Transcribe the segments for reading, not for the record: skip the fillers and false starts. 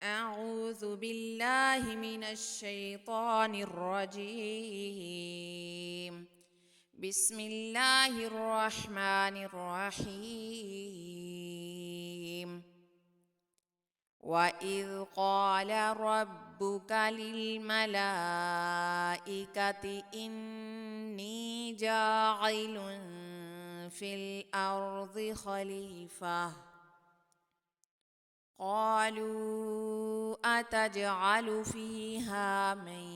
أعوذ بالله من الشيطان الرجيم. بسم الله الرحمن الرحيم. وإذ قال ربك للملائكة إني جاعل في الأرض خليفة قالوا أتجعل فيها من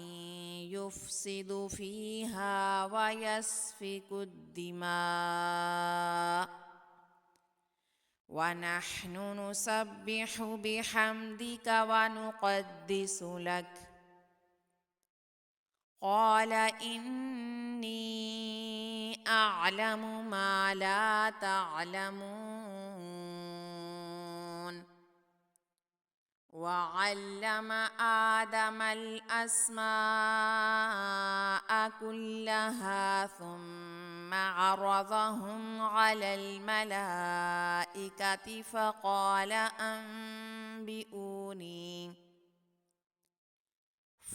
يفسد فيها ويسفك الدماء ونحن نسبح بحمدك ونقدس لك قال إني أعلم ما لا تعلمون وعلم آدم الأسماء كلها ثم عرضهم على الملائكة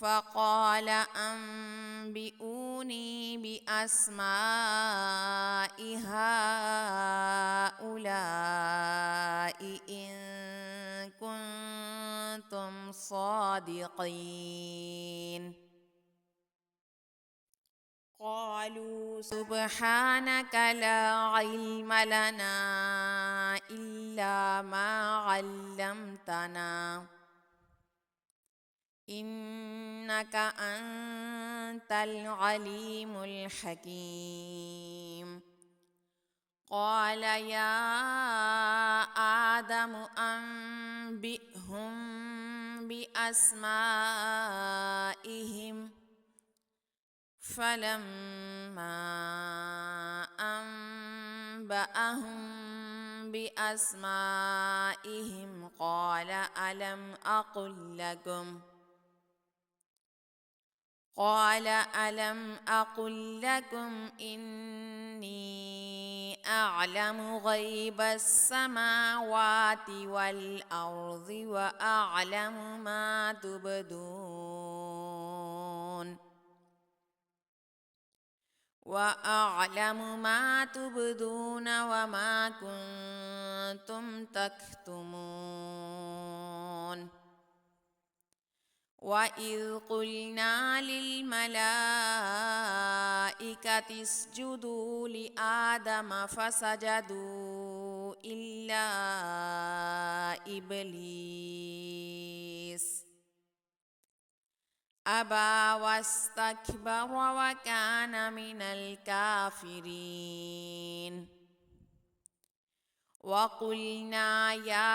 فقال أنبئوني بأسماء هؤلاء إن كنتم صادقين قالوا سبحانك لا علم لنا إلا ما علمتنا إنك أنت العليم الحكيم قال يا آدم أنبئهم بأسمائهم فلما أنبأهم بأسمائهم قال ألم أقل لكم إني أعلم غيب السماوات والأرض وأعلم ما تبدون وما كنتم تكتمون وإذ قلنا للملائكة اسجدوا لآدم فسجدوا إلا إبليس أبى واستكبر وكان من الكافرين وقلنا يا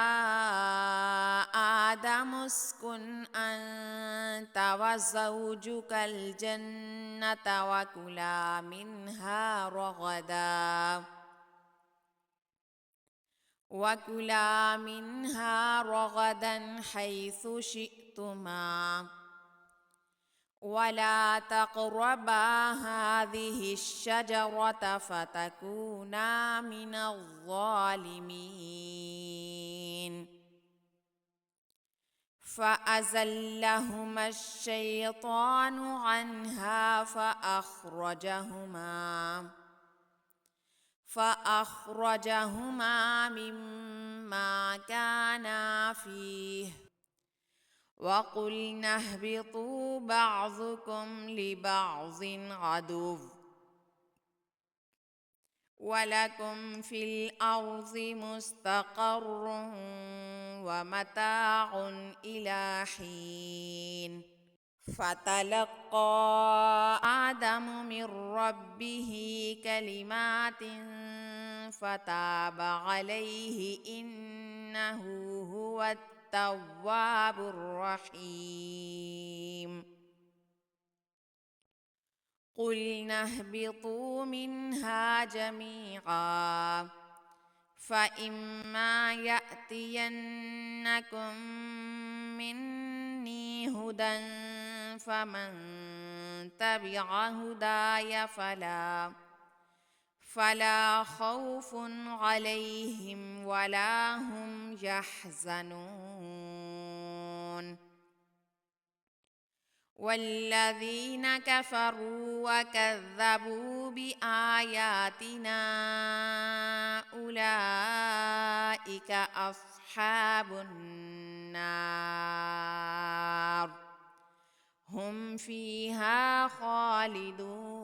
آدم اسكن أنت وزوجك الجنة وكلا منها رغدا حيث شئتما ولا تقربا هذه الشجرة فتكونا من الظالمين فأزلهما الشيطان عنها فأخرجهما مما كانا فيه وقلنا اهبطوا بعضكم لبعض عدو ولكم في الأرض مستقر ومتاع إلى حين فتلقى آدم من ربه كلمات فتاب عليه إنه هو التواب الرحيم قلنا اهبطوا منها جميعا فإما يأتينكم مني هدى فمن تبع هداي فلا خوف عليهم ولا هم يحزنون والذين كفروا وكذبوا بآياتنا أولئك أصحاب النار هم فيها خالدون